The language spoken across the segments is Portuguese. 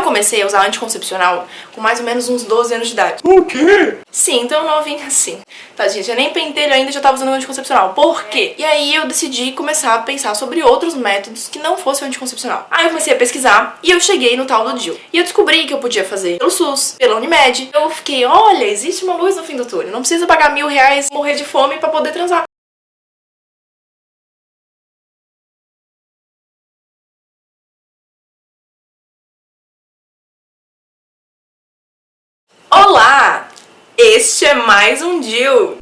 comecei a usar anticoncepcional com mais ou menos uns 12 anos de idade. O quê? Sim, tão novinha assim. Tá, gente, eu nem pentelho ainda, já tava usando anticoncepcional. Por quê? E aí eu decidi começar a pensar sobre outros métodos que não fossem anticoncepcional. Aí eu comecei a pesquisar e eu cheguei no tal do DIU. E eu descobri que eu podia fazer pelo SUS, pela Unimed. Eu fiquei, olha, existe uma luz no fim do túnel. Não precisa pagar R$1.000 e morrer de fome pra poder transar. Olá! Este é mais um DIU.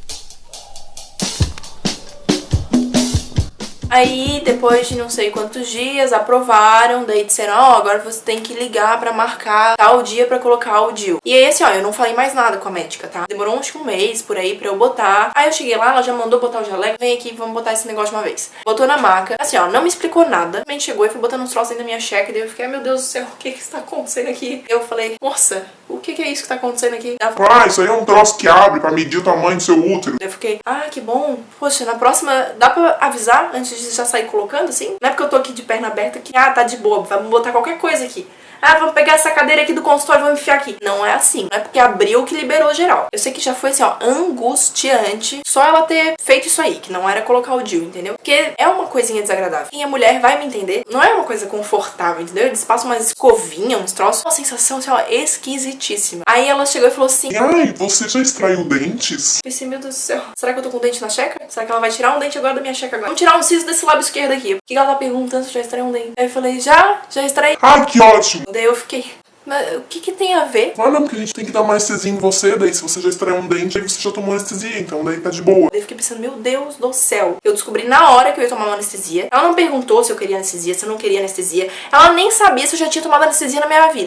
Aí, depois de não sei quantos dias, aprovaram, daí disseram, ó, agora você tem que ligar pra marcar tal dia pra colocar o DIU. E aí, assim, ó, eu não falei mais nada com a médica, tá? Demorou uns um mês por aí pra eu botar. Aí eu cheguei lá, ela já mandou botar o jaleco, vem aqui, vamos botar esse negócio de uma vez. Botou na maca, assim, ó, não me explicou nada. A gente chegou e foi botando uns troços dentro da minha checa, daí eu fiquei, ai meu Deus do céu, o que que está acontecendo aqui? Eu falei, moça, o que que é isso que tá acontecendo aqui? Ela falou, Ah, isso aí é um troço que abre pra medir o tamanho do seu útero. eu fiquei, ah, que bom. Poxa, na próxima, dá pra avisar antes de já sair colocando, assim? Não é porque eu tô aqui de perna aberta que, ah, tá de boa, vamos botar qualquer coisa aqui. Ah, vamos pegar essa cadeira aqui do consultório e vamos enfiar aqui. Não é assim. Não é porque abriu que liberou geral. Eu sei que já foi assim, ó, angustiante só ela ter feito isso aí, que não era colocar o DIU, entendeu? Porque é uma coisinha desagradável. E a mulher vai me entender. Não é uma coisa confortável, entendeu? Eles passam umas escovinhas, uns troços. Uma sensação, assim, ó, esquisitíssima. Aí ela chegou e falou assim, Ai, você já extraiu dentes? eu pensei, meu Deus do céu, será que eu tô com dente na checa? Será que ela vai tirar um dente agora da minha checa agora? Vamos tirar um siso desse lábio esquerdo aqui. O que ela tá perguntando se eu já extraí um dente? Aí eu falei, já extraí. Ai, que ótimo! Daí eu fiquei, mas o que que tem a ver? Ah, não, porque a gente tem que dar uma anestesia em você, daí se você já extraiu um dente, aí você já tomou anestesia, então daí tá de boa. Daí eu fiquei pensando, meu Deus do céu. Eu descobri na hora que eu ia tomar uma anestesia. Ela não perguntou se eu queria anestesia, se eu não queria anestesia. Ela nem sabia se eu já tinha tomado anestesia na minha vida.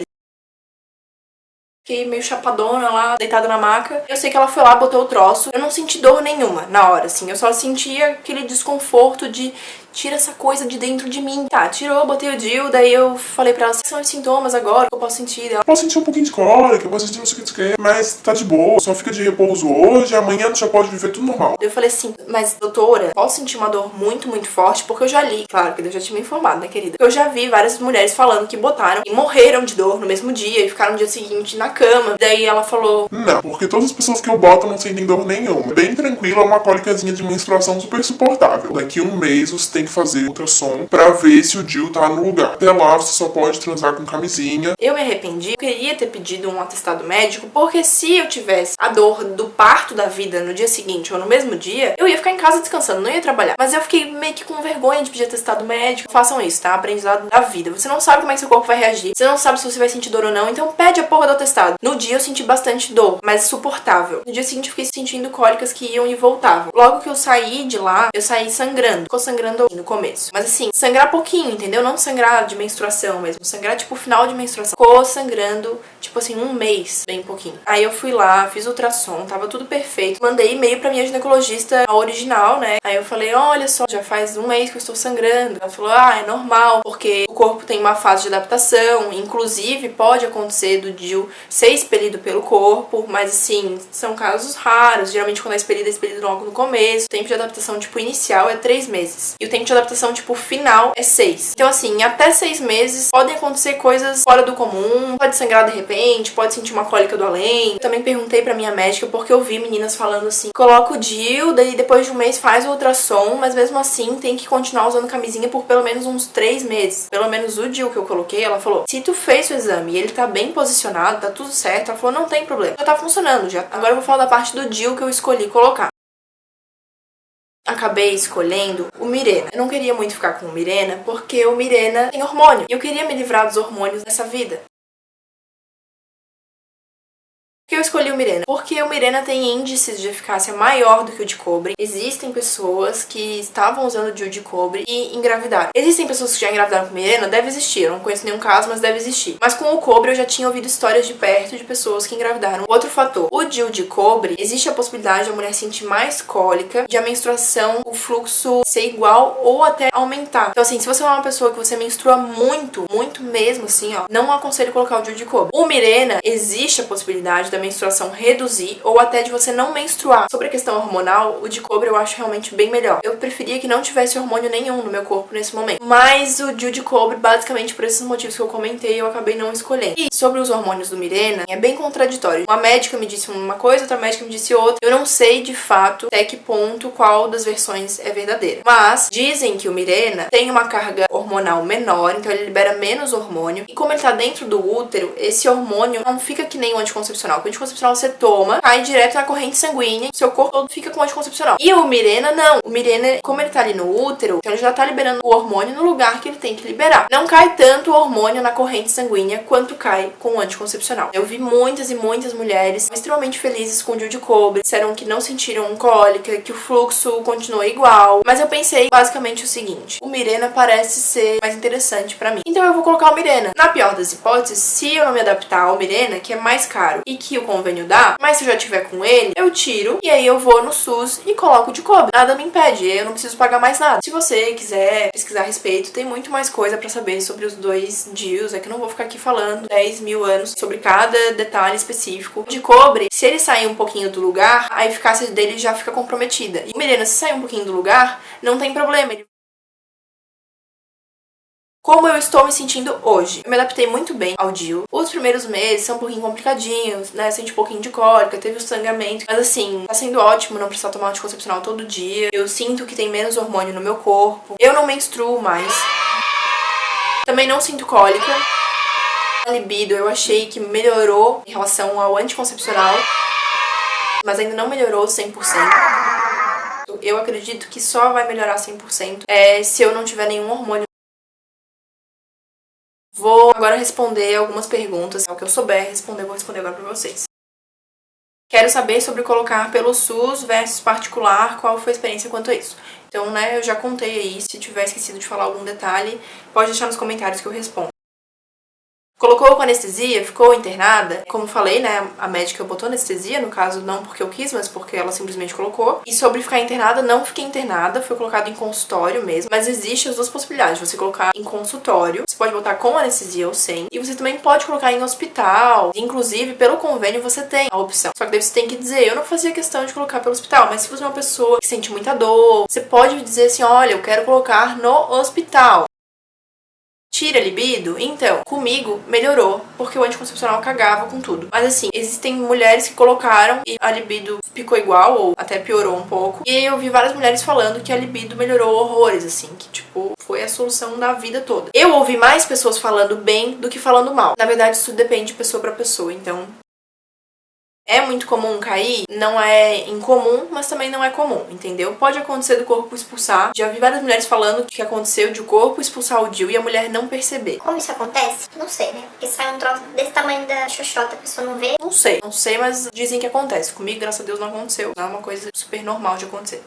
Fiquei meio chapadona lá, deitada na maca. Eu sei que ela foi lá, botou o troço. Eu não senti dor nenhuma na hora, assim. Eu só sentia aquele desconforto de tira essa coisa de dentro de mim. Tá, tirou, botei o DIU, daí eu falei pra ela, quais são os sintomas agora que eu posso sentir? Ela, Posso sentir um pouquinho de cólica, posso sentir não sei o que você quer, mas tá de boa, só fica de repouso hoje, amanhã já pode viver tudo normal. eu falei assim, mas doutora, posso sentir uma dor muito, muito forte? Porque eu já li, claro que eu já tinha me informado, né, querida? Eu já vi várias mulheres falando que botaram e morreram de dor no mesmo dia e ficaram no dia seguinte na cama. Daí ela falou, Não, porque todas as pessoas que eu boto não sentem dor nenhuma. Bem tranquilo, é uma cólicazinha de menstruação super suportável. Daqui um mês você tem que fazer ultrassom pra ver se o DIU tá no lugar. Até lá você só pode transar com camisinha. eu me arrependi, eu queria ter pedido um atestado médico, porque se eu tivesse a dor do parto da vida no dia seguinte ou no mesmo dia, eu ia ficar em casa descansando, não ia trabalhar. Mas eu fiquei meio que com vergonha de pedir atestado médico. Façam isso, tá? Aprendizado da vida. Você não sabe como é que seu corpo vai reagir, você não sabe se você vai sentir dor ou não, então pede a porra do atestado. No dia eu senti bastante dor, mas suportável. No dia seguinte eu fiquei sentindo cólicas que iam e voltavam. Logo que eu saí de lá, eu saí sangrando. Ficou sangrando no começo. Mas assim, sangrar pouquinho, entendeu? Não sangrar de menstruação mesmo. Sangrar tipo final de menstruação. Ficou sangrando, tipo assim, um mês, bem pouquinho. Aí eu fui lá, fiz ultrassom, tava tudo perfeito. Mandei e-mail pra minha ginecologista, a original, né? Aí eu falei, olha só, já faz um mês que eu estou sangrando. Ela falou, ah, é normal, porque o corpo tem uma fase de adaptação. Inclusive, pode acontecer do DIU ser expelido pelo corpo, mas assim, são casos raros. Geralmente quando é expelido logo no começo. O tempo de adaptação, tipo, inicial é 3 meses. E o tempo de adaptação, tipo, final é 6. Então assim, em até 6 meses podem acontecer coisas fora do comum. Pode sangrar de repente, pode sentir uma cólica do além. Eu também perguntei pra minha médica, porque eu vi meninas falando assim, coloca o DIU, daí depois de um mês faz o ultrassom, mas mesmo assim tem que continuar usando camisinha por pelo menos uns 3 meses. Pelo menos o DIU que eu coloquei, ela falou, se tu fez o exame e ele tá bem posicionado, tá tudo certo, ela falou, não tem problema. Já tá funcionando, já. Agora eu vou falar da parte do DIU que eu escolhi colocar. Acabei escolhendo o Mirena. Eu não queria muito ficar com o Mirena, porque o Mirena tem hormônio. E eu queria me livrar dos hormônios nessa vida. Por que eu escolhi o Mirena? Porque o Mirena tem índices de eficácia maior do que o de cobre. Existem pessoas que estavam usando o DIU de cobre e engravidaram. Existem pessoas que já engravidaram com o Mirena? Deve existir. Eu não conheço nenhum caso, mas deve existir. Mas com o cobre eu já tinha ouvido histórias de perto de pessoas que engravidaram. Outro fator. O DIU de cobre, existe a possibilidade de a mulher sentir mais cólica, de a menstruação, o fluxo ser igual ou até aumentar. Então assim, se você é uma pessoa que você menstrua muito, muito mesmo assim, ó, não aconselho colocar o DIU de cobre. O Mirena, existe a possibilidade da da menstruação reduzir ou até de você não menstruar. Sobre a questão hormonal, o de cobre eu acho realmente bem melhor. Eu preferia que não tivesse hormônio nenhum no meu corpo nesse momento. Mas o DIU de cobre, basicamente por esses motivos que eu comentei, eu acabei não escolhendo. E sobre os hormônios do Mirena, é bem contraditório. Uma médica me disse uma coisa, outra médica me disse outra. Eu não sei de fato até que ponto qual das versões é verdadeira. Mas dizem que o Mirena tem uma carga hormonal menor, então ele libera menos hormônio. E como ele tá dentro do útero, esse hormônio não fica que nem o anticoncepcional. O anticoncepcional você toma, cai direto na corrente sanguínea, seu corpo todo fica com o anticoncepcional. E o Mirena não. O Mirena, como ele tá ali no útero, então ele já tá liberando o hormônio no lugar que ele tem que liberar. Não cai tanto o hormônio na corrente sanguínea quanto cai com o anticoncepcional. Eu vi muitas e muitas mulheres extremamente felizes com o DIU de cobre, disseram que não sentiram cólica, que o fluxo continua igual. Mas eu pensei basicamente o seguinte: o Mirena parece ser mais interessante pra mim, então eu vou colocar o Mirena. Na pior das hipóteses, se eu não me adaptar ao Mirena, que é mais caro e que o convênio dá, mas se eu já tiver com ele, eu tiro e aí eu vou no SUS e coloco o de cobre. Nada me impede, eu não preciso pagar mais nada. Se você quiser pesquisar a respeito, tem muito mais coisa pra saber sobre os dois DIUs, é que eu não vou ficar aqui falando 10 mil anos sobre cada detalhe específico. O de cobre, se ele sair um pouquinho do lugar, a eficácia dele já fica comprometida. E o Mirena, se sair um pouquinho do lugar, não tem problema. Como eu estou me sentindo hoje? Eu me adaptei muito bem ao DIU. Os primeiros meses são um pouquinho complicadinhos, né? Sente um pouquinho de cólica, teve o sangramento. Mas assim, tá sendo ótimo não precisar tomar anticoncepcional todo dia. Eu sinto que tem menos hormônio no meu corpo. Eu não menstruo mais. Também não sinto cólica. A libido eu achei que melhorou em relação ao anticoncepcional, mas ainda não melhorou 100%. Eu acredito que só vai melhorar 100% se eu não tiver nenhum hormônio. Vou agora responder algumas perguntas. O que eu souber responder, eu vou responder agora pra vocês. Quero saber sobre colocar pelo SUS versus particular, qual foi a experiência quanto a isso. Então, né, eu já contei aí. Se tiver esquecido de falar algum detalhe, pode deixar nos comentários que eu respondo. Colocou com anestesia, ficou internada. Como falei, né, a médica botou anestesia, no caso não porque eu quis, mas porque ela simplesmente colocou. E sobre ficar internada, não fiquei internada, foi colocado em consultório mesmo. Mas existem as duas possibilidades, você colocar em consultório, você pode botar com anestesia ou sem. E você também pode colocar em hospital. Inclusive, pelo convênio, você tem a opção. Só que daí você tem que dizer, eu não fazia questão de colocar pelo hospital, mas se você é uma pessoa que sente muita dor, você pode dizer assim, olha, eu quero colocar no hospital. Tira a libido? Então, comigo melhorou, porque o anticoncepcional cagava com tudo. Mas assim, existem mulheres que colocaram e a libido ficou igual, ou até piorou um pouco. E eu vi várias mulheres falando que a libido melhorou horrores, assim, que tipo, foi a solução da vida toda. Eu ouvi mais pessoas falando bem do que falando mal. Na verdade, isso depende de pessoa pra pessoa, então... É muito comum cair? Não é incomum, mas também não é comum, entendeu? Pode acontecer do corpo expulsar. Já vi várias mulheres falando que aconteceu de o corpo expulsar o DIU e a mulher não perceber. Como isso acontece? Não sei, né? Porque sai um troço desse tamanho da xoxota, a pessoa não vê. Não sei, mas dizem que acontece. Comigo, graças a Deus, não aconteceu. Não é uma coisa super normal de acontecer.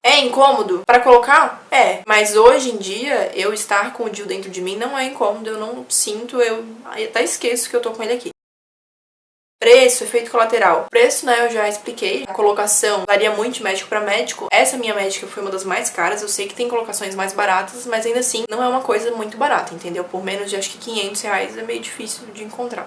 É incômodo para colocar? É, mas hoje em dia, eu estar com o DIU dentro de mim não é incômodo, eu não sinto, eu até esqueço que eu tô com ele aqui. Preço, efeito colateral. Preço, né, eu já expliquei. A colocação varia muito de médico para médico. Essa minha médica foi uma das mais caras. Eu sei que tem colocações mais baratas, mas ainda assim não é uma coisa muito barata, entendeu? Por menos de acho que R$500 é meio difícil de encontrar.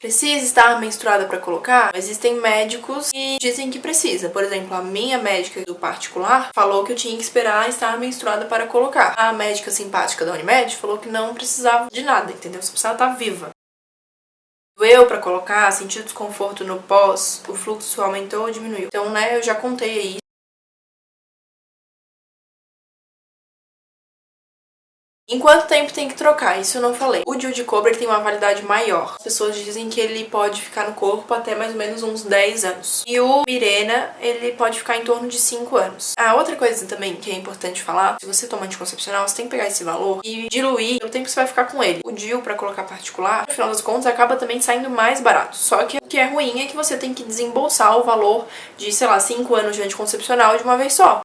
Precisa estar menstruada para colocar? Existem médicos que dizem que precisa. Por exemplo, a minha médica do particular falou que eu tinha que esperar estar menstruada para colocar. A médica simpática da Unimed falou que não precisava de nada, entendeu? Só precisava estar viva. Doeu pra colocar, senti desconforto no pós, o fluxo aumentou ou diminuiu. Então, né, eu já contei aí. Em quanto tempo tem que trocar? Isso eu não falei. O DIU de cobre ele tem uma validade maior. As pessoas dizem que ele pode ficar no corpo até mais ou menos uns 10 anos. E o Mirena, ele pode ficar em torno de 5 anos. A outra coisa também que é importante falar, se você toma anticoncepcional, você tem que pegar esse valor e diluir o tempo que você vai ficar com ele. O DIU, pra colocar particular, no final das contas, acaba também saindo mais barato. Só que o que é ruim é que você tem que desembolsar o valor de, sei lá, 5 anos de anticoncepcional de uma vez só.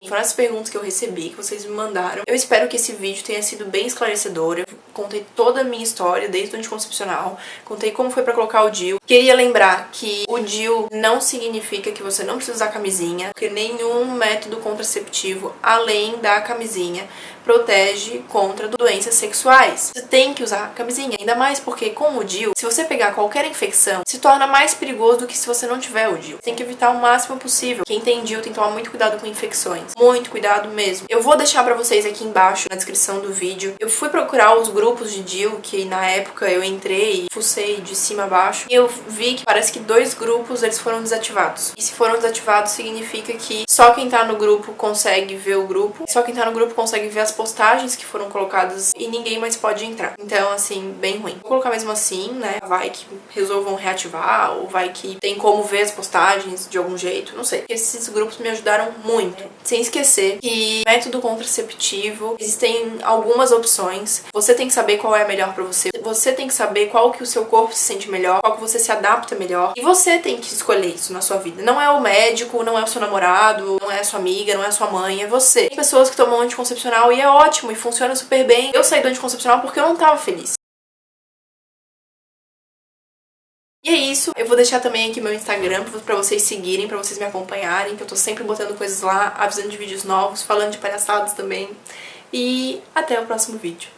Foram essas perguntas que eu recebi, que vocês me mandaram. Eu espero que esse vídeo tenha sido bem esclarecedor. Eu contei toda a minha história desde o anticoncepcional, contei como foi pra colocar o DIU. Queria lembrar que o DIU não significa que você não precisa usar camisinha, porque nenhum método contraceptivo, além da camisinha, protege contra doenças sexuais. Você tem que usar camisinha, ainda mais porque com o DIU, se você pegar qualquer infecção, se torna mais perigoso do que se você não tiver o DIU. Tem que evitar o máximo possível. Quem tem DIU tem que tomar muito cuidado com infecções. Muito cuidado mesmo. Eu vou deixar pra vocês aqui embaixo, na descrição do vídeo. Eu fui procurar os grupos de DIU, que na época eu entrei e fucei de cima a baixo, e eu vi que parece que 2 grupos eles foram desativados. E se foram desativados, significa que só quem tá no grupo consegue ver o grupo, só quem tá no grupo consegue ver as postagens que foram colocadas e ninguém mais pode entrar. Então, assim, bem ruim. Vou colocar mesmo assim, né? Vai que resolvam reativar, ou vai que tem como ver as postagens de algum jeito, não sei. Esses grupos me ajudaram muito. Sem esquecer que método contraceptivo, existem algumas opções. Você tem que saber qual é a melhor pra você. Você tem que saber qual que o seu corpo se sente melhor, qual que você se adapta melhor. E você tem que escolher isso na sua vida. Não é o médico, não é o seu namorado, não é a sua amiga, não é a sua mãe, é você. Tem pessoas que tomam anticoncepcional e é ótimo e funciona super bem. Eu saí do anticoncepcional porque eu não tava feliz. E é isso, eu vou deixar também aqui meu Instagram pra vocês seguirem, pra vocês me acompanharem, que eu tô sempre botando coisas lá, avisando de vídeos novos, falando de palhaçadas também. E até o próximo vídeo.